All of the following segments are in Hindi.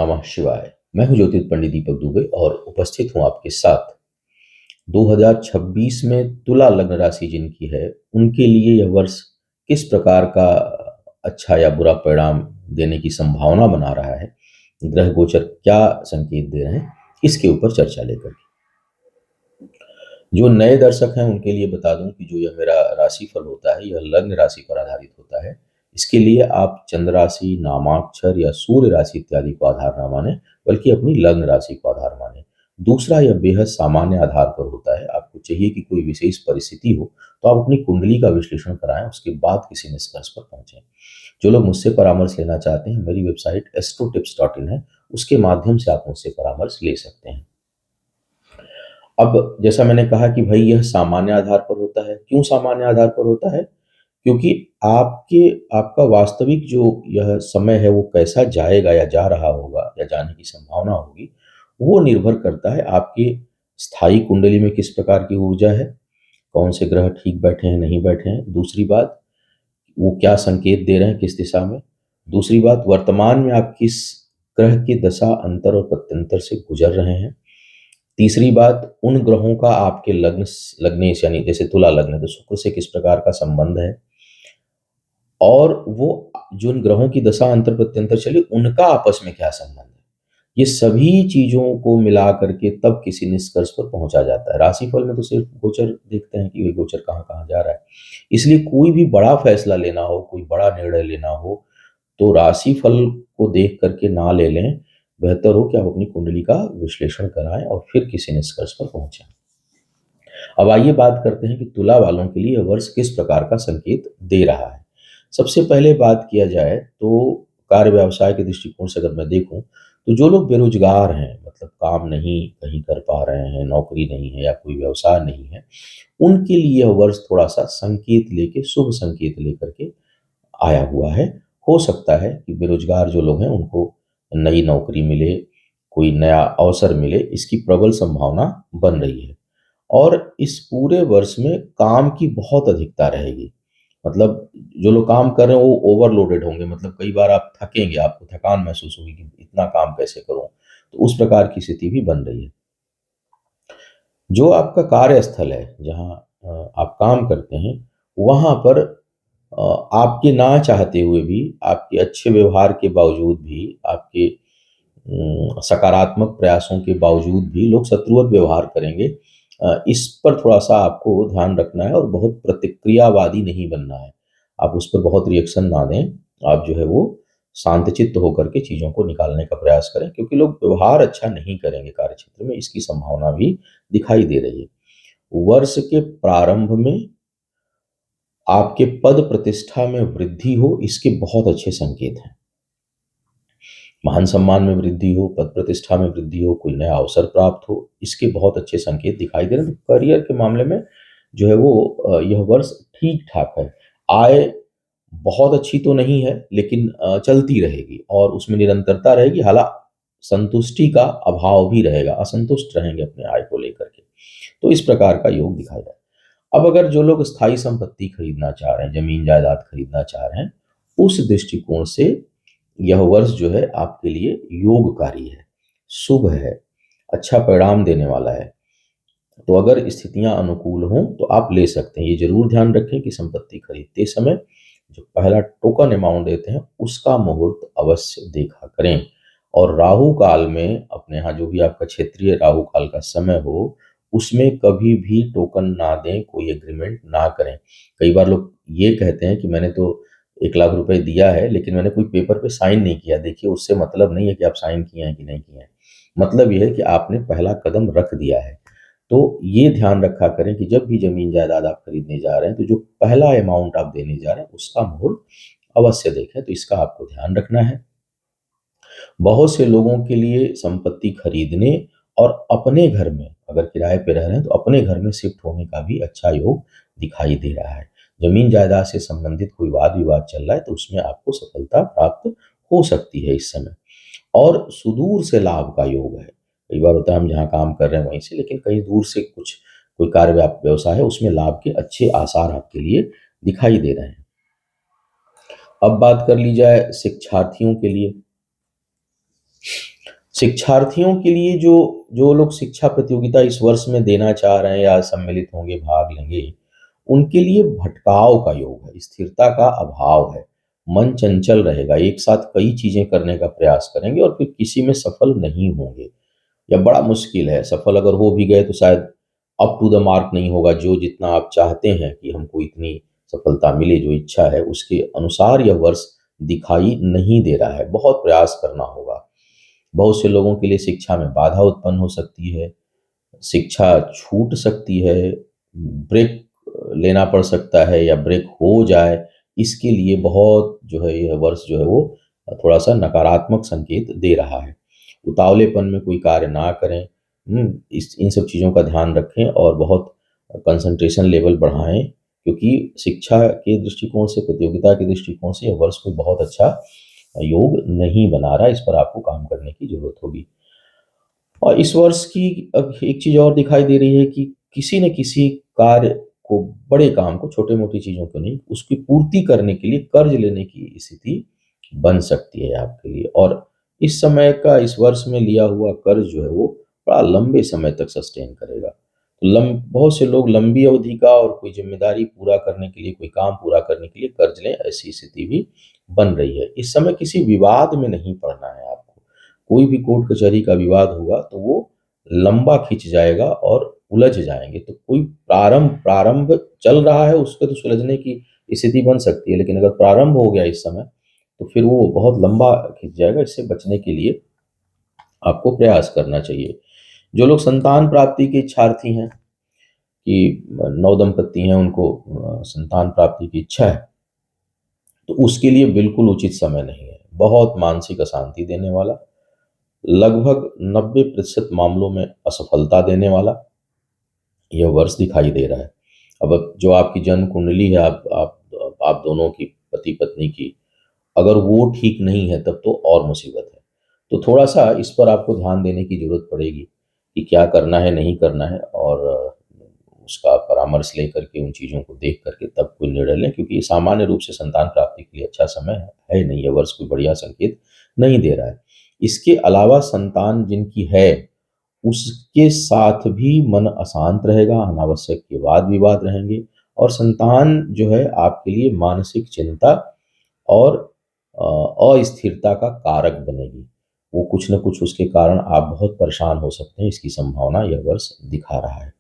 नमः शिवाय। मैं हूँ ज्योतिष पंडित दीपक दुबे और उपस्थित हूँ आपके साथ 2026 में तुला लग्न राशि जिनकी है उनके लिए यह वर्ष किस प्रकार का अच्छा या बुरा परिणाम देने की संभावना बना रहा है, ग्रह गोचर क्या संकेत दे रहे हैं, इसके ऊपर चर्चा लेकर के। जो नए दर्शक हैं उनके लिए बता दूं कि जो यह मेरा राशिफल होता है यह लग्न राशि पर आधारित होता है। इसके लिए आप चंद्र राशि, नामाक्षर या सूर्य राशि इत्यादि को आधार ना माने, बल्कि अपनी लग्न राशि को आधार माने। दूसरा, यह बेहद सामान्य आधार पर होता है। आपको चाहिए कि कोई विशेष परिस्थिति हो तो आप अपनी कुंडली का विश्लेषण कराएं, उसके बाद किसी निष्कर्ष पर पहुंचें। जो लोग मुझसे परामर्श लेना चाहते हैं, मेरी वेबसाइट astrotips.in है, उसके माध्यम से आप मुझसे परामर्श ले सकते हैं। अब जैसा मैंने कहा कि भाई यह सामान्य आधार पर होता है। क्यों सामान्य आधार पर होता है? क्योंकि आपका वास्तविक जो यह समय है वो कैसा जाएगा या जा रहा होगा या जाने की संभावना होगी, वो निर्भर करता है आपकी स्थायी कुंडली में किस प्रकार की ऊर्जा है, कौन से ग्रह ठीक बैठे हैं, नहीं बैठे हैं। दूसरी बात, वो क्या संकेत दे रहे हैं, किस दिशा में। दूसरी बात, वर्तमान में आप किस ग्रह की दशा, अंतर और प्रत्यंतर से गुजर रहे हैं। तीसरी बात, उन ग्रहों का आपके लग्नेश यानी जैसे तुला लग्न है तो शुक्र से किस प्रकार का संबंध है, और वो जिन ग्रहों की दशा अंतर प्रत्यंतर चली उनका आपस में क्या संबंध है। ये सभी चीजों को मिला करके तब किसी निष्कर्ष पर पहुंचा जाता है। राशिफल में तो सिर्फ गोचर देखते हैं कि ये गोचर कहाँ कहाँ जा रहा है। इसलिए कोई भी बड़ा फैसला लेना हो, कोई बड़ा निर्णय लेना हो, तो राशिफल को देख करके ना ले लें। बेहतर हो कि आप अपनी कुंडली का विश्लेषण कराएं और फिर किसी निष्कर्ष पर पहुंचें। अब आइए बात करते हैं कि तुला वालों के लिए यह वर्ष किस प्रकार का संकेत दे रहा है। सबसे पहले बात किया जाए तो कार्य व्यवसाय के दृष्टिकोण से अगर मैं देखूं तो जो लोग बेरोजगार हैं, मतलब काम नहीं कहीं कर पा रहे हैं, नौकरी नहीं है या कोई व्यवसाय नहीं है, उनके लिए यह वर्ष थोड़ा सा संकेत लेके, शुभ संकेत लेकर के आया हुआ है। हो सकता है कि बेरोजगार जो लोग हैं उनको नई नौकरी मिले, कोई नया अवसर मिले, इसकी प्रबल संभावना बन रही है। और इस पूरे वर्ष में काम की बहुत अधिकता रहेगी। मतलब जो लोग काम कर रहे हैं वो ओवरलोडेड होंगे, मतलब कई बार आप थकेंगे, आपको थकान महसूस होगी कि इतना काम कैसे करूं। तो उस प्रकार की स्थिति भी बन रही है। जो आपका कार्यस्थल है, जहां आप काम करते हैं, वहां पर आपके ना चाहते हुए भी, आपके अच्छे व्यवहार के बावजूद भी, आपके सकारात्मक प्रयासों के बावजूद भी लोग शत्रुवत व्यवहार करेंगे। इस पर थोड़ा सा आपको ध्यान रखना है और बहुत प्रतिक्रियावादी नहीं बनना है। आप उस पर बहुत रिएक्शन ना दें। आप जो है वो शांतचित्त होकर के चीज़ों को निकालने का प्रयास करें, क्योंकि लोग व्यवहार अच्छा नहीं करेंगे कार्यक्षेत्र में, इसकी संभावना भी दिखाई दे रही है। वर्ष के प्रारंभ में आपके पद प्रतिष्ठा में वृद्धि हो, इसके बहुत अच्छे संकेत हैं। मान सम्मान में वृद्धि हो, पद प्रतिष्ठा में वृद्धि हो, कोई नया अवसर प्राप्त हो, इसके बहुत अच्छे संकेत दिखाई दे रहे हैं। तो करियर के मामले में जो है वो यह वर्ष ठीक ठाक है। आय बहुत अच्छी तो नहीं है, लेकिन चलती रहेगी और उसमें निरंतरता रहेगी। हालांकि संतुष्टि का अभाव भी रहेगा, असंतुष्ट रहेंगे अपने आय को लेकर के। तो इस प्रकार का योग दिखाई दे। अब अगर जो लोग स्थायी संपत्ति खरीदना चाह रहे हैं, जमीन जायदाद खरीदना चाह रहे हैं, उस दृष्टिकोण से यह वर्ष जो है आपके लिए योगकारी है, शुभ है, अच्छा परिणाम देने वाला है। तो अगर स्थितियां अनुकूल हों तो आप ले सकते हैं। ये जरूर ध्यान रखें कि संपत्ति खरीदते समय जो पहला टोकन अमाउंट देते हैं उसका मुहूर्त अवश्य देखा करें। और राहु काल में अपने यहाँ जो भी आपका क्षेत्रीय राहु काल का समय हो, उसमें कभी भी टोकन ना दें, कोई एग्रीमेंट ना करें। कई बार लोग ये कहते हैं कि मैंने तो 1 लाख रुपए दिया है लेकिन मैंने कोई पेपर पे साइन नहीं किया। देखिए, उससे मतलब नहीं है कि आप साइन किए हैं कि नहीं किए हैं। मतलब ये है कि आपने पहला कदम रख दिया है। तो ये ध्यान रखा करें कि जब भी जमीन जायदाद आप खरीदने जा रहे हैं तो जो पहला अमाउंट आप देने जा रहे हैं उसका मुहूर्त अवश्य देखें। तो इसका आपको ध्यान रखना है। बहुत से लोगों के लिए संपत्ति खरीदने और अपने घर में, अगर किराए पे रह रहे हैं तो अपने घर में शिफ्ट होने का भी अच्छा योग दिखाई दे रहा है। जमीन जायदाद से संबंधित कोई वाद विवाद चल रहा है तो उसमें आपको सफलता प्राप्त हो सकती है इस समय। और सुदूर से लाभ का योग है। कई बार होता है हम जहाँ काम कर रहे हैं वहीं से, लेकिन कहीं दूर से कुछ कोई कार्य व्यवसाय है, उसमें लाभ के अच्छे आसार आपके लिए दिखाई दे रहे हैं। अब बात कर ली जाए शिक्षार्थियों के लिए। शिक्षार्थियों के लिए जो जो लोग शिक्षा प्रतियोगिता इस वर्ष में देना चाह रहे हैं या सम्मिलित होंगे, भाग लेंगे, उनके लिए भटकाव का योग है, स्थिरता का अभाव है, मन चंचल रहेगा, एक साथ कई चीजें करने का प्रयास करेंगे और फिर किसी में सफल नहीं होंगे या बड़ा मुश्किल है। सफल अगर हो भी गए तो शायद अप टू द मार्क नहीं होगा, जो जितना आप चाहते हैं कि हमको इतनी सफलता मिले, जो इच्छा है उसके अनुसार यह वर्ष दिखाई नहीं दे रहा है। बहुत प्रयास करना होगा। बहुत से लोगों के लिए शिक्षा में बाधा उत्पन्न हो सकती है, शिक्षा छूट सकती है, ब्रेक लेना पड़ सकता है या ब्रेक हो जाए, इसके लिए बहुत जो है यह वर्ष जो है वो थोड़ा-सा नकारात्मक संकेत दे रहा है। उतावलेपन में कोई कार्य ना करें, इस इन सब चीज़ों का ध्यान रखें और बहुत कंसंट्रेशन लेवल बढ़ाएँ, क्योंकि शिक्षा के दृष्टिकोण से, प्रतियोगिता के दृष्टिकोण से यह वर्ष कोई बहुत अच्छा योग नहीं बना रहा है। इस पर आपको काम करने की ज़रूरत होगी। और इस वर्ष की अब एक चीज़ और दिखाई दे रही है कि किसी न किसी कार्य को, बड़े काम को, छोटे-मोटी चीज़ों को नहीं, उसकी पूर्ति करने के लिए कर्ज़ लेने की स्थिति बन सकती है आपके लिए। और इस समय का, इस वर्ष में लिया हुआ कर्ज़ जो है वो बड़ा लंबे समय तक सस्टेन करेगा। तो बहुत से लोग लंबी अवधि का और कोई ज़िम्मेदारी पूरा करने के लिए, कोई काम पूरा करने के लिए कर्ज़ लें, ऐसी स्थिति भी बन रही है। इस समय किसी विवाद में नहीं पड़ना है आपको। कोई भी कोर्ट कचहरी का विवाद होगा तो वो लंबा खिंच जाएगा और उलझ जाएँगे। तो कोई प्रारंभ प्रारंभ चल रहा है, उसको तो सुलझने की स्थिति बन सकती है, लेकिन अगर प्रारंभ हो गया इस समय, तो फिर वो बहुत लंबा खिंच जाएगा। इससे बचने के लिए आपको प्रयास करना चाहिए। जो लोग संतान प्राप्ति के इच्छार्थी हैं, कि नवदंपति हैं, उनको संतान प्राप्ति की इच्छा है, तो उसके लिए बिल्कुल उचित समय नहीं है। बहुत मानसिक अशांति देने वाला, लगभग 90% मामलों में असफलता देने वाला यह वर्ष दिखाई दे रहा है। अब जो आपकी जन्म कुंडली है, आप दोनों की, पति पत्नी की, अगर वो ठीक नहीं है तब तो और मुसीबत है। तो थोड़ा-सा इस पर आपको ध्यान देने की ज़रूरत पड़ेगी कि क्या करना है, नहीं करना है, और उसका परामर्श लेकर के, उन चीज़ों को देख कर के तब कोई निर्णय लें, क्योंकि ये सामान्य रूप से संतान प्राप्ति के लिए अच्छा समय है नहीं, ये वर्ष कोई बढ़िया संकेत नहीं दे रहा है। इसके अलावा संतान जिनकी है, उसके साथ भी मन अशांत रहेगा, अनावश्यक के वाद-विवाद रहेंगे और संतान जो है आपके लिए मानसिक चिंता और अस्थिरता का कारक बनेगी। वो कुछ न कुछ उसके कारण आप बहुत परेशान हो सकते हैं, इसकी संभावना यह वर्ष दिखा रहा है।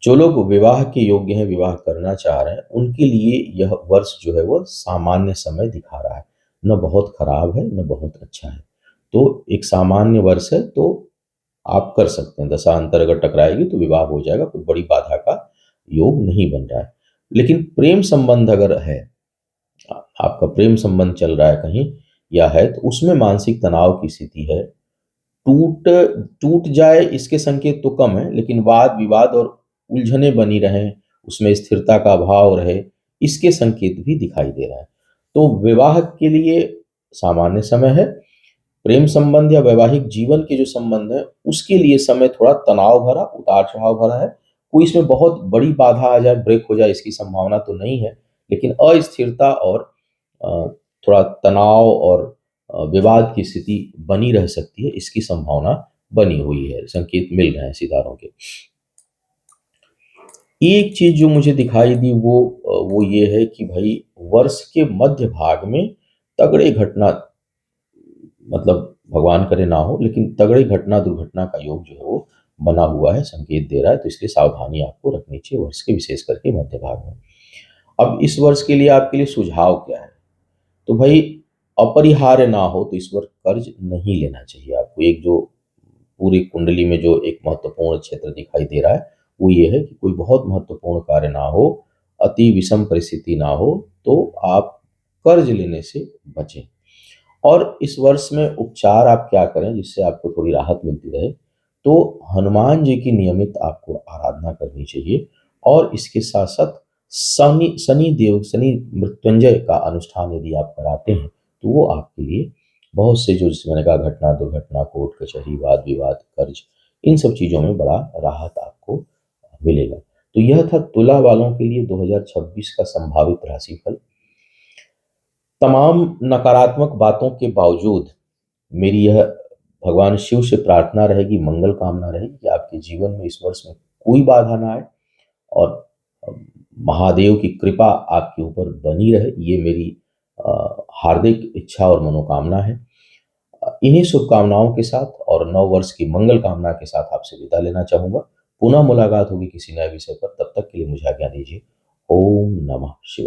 जो लोग विवाह के योग्य हैं, विवाह करना चाह रहे हैं, उनके लिए यह वर्ष जो है वो सामान्य समय दिखा रहा है। न बहुत खराब है, न बहुत अच्छा है। तो एक सामान्य वर्ष है, तो आप कर सकते हैं। दशांतर अगर टकराएगी तो विवाह हो जाएगा, कोई बड़ी बाधा का योग नहीं बन रहा है। लेकिन प्रेम संबंध अगर है, आपका प्रेम संबंध चल रहा है कहीं या है, तो उसमें मानसिक तनाव की स्थिति है। टूट टूट जाए इसके संकेत तो कम है, लेकिन वाद-विवाद और उलझनें बनी रहें, उसमें स्थिरता का अभाव रहे, इसके संकेत भी दिखाई दे रहे हैं। तो विवाह के लिए सामान्य समय है, प्रेम संबंध या वैवाहिक जीवन के जो संबंध है, उसके लिए समय थोड़ा तनाव भरा, उतार-चढ़ाव भरा है। कोई इसमें बहुत बड़ी बाधा आ जाए, ब्रेक हो जाए, इसकी संभावना तो नहीं है, लेकिन अस्थिरता और अ, थोड़ा तनाव और विवाद की स्थिति बनी रह सकती है, इसकी संभावना बनी हुई है, संकेत मिल रहे हैं सितारों के। एक चीज़ जो मुझे दिखाई दी वो ये है कि भई वर्ष के मध्य भाग में तगड़े घटना, मतलब भगवान करे ना हो, लेकिन तगड़ी घटना, दुर्घटना का योग जो है वो बना हुआ है, संकेत दे रहा है, तो इसलिए सावधानी आपको रखनी चाहिए वर्ष के, विशेष करके मध्य भाग में। अब इस वर्ष के लिए आपके लिए सुझाव क्या है? तो भई अपरिहार्य ना हो तो इस वर्ष कर्ज नहीं लेना चाहिए आपको। एक जो पूरी कुंडली में जो एक महत्वपूर्ण क्षेत्र दिखाई दे रहा है, वो ये है कि कोई बहुत महत्वपूर्ण कार्य ना हो, अति विषम परिस्थिति ना हो, तो आप कर्ज लेने से बचें। और इस वर्ष में उपचार आप क्या करें जिससे आपको थोड़ी राहत मिलती रहे? तो हनुमान जी की नियमित आपको आराधना करनी चाहिए और इसके साथ-साथ शनि मृत्युंजय का अनुष्ठान यदि आप कराते हैं, तो वो आपके लिए बहुत से, जो जैसे मैंने कहा, घटना, दुर्घटना, कोर्ट कचहरी, वाद-विवाद, कर्ज, इन सब चीज़ों में बड़ा राहत आपको मिलेगा। तो यह था तुला वालों के लिए 2026 का संभावित राशिफल। तमाम नकारात्मक बातों के बावजूद मेरी यह भगवान शिव से प्रार्थना रहेगी, मंगल कामना रहेगी कि आपके जीवन में इस वर्ष में कोई बाधा ना आए और अ, महादेव की कृपा आपके ऊपर बनी रहे, ये मेरी हार्दिक इच्छा और मनोकामना है। इन्हीं शुभकामनाओं के साथ और नव वर्ष की मंगल कामना के साथ आपसे विदा लेना चाहूँगा। पुनः मुलाकात होगी किसी नए विषय पर, तब तक के लिए मुझे आज्ञा दीजिए। ओम नमः शिवाय।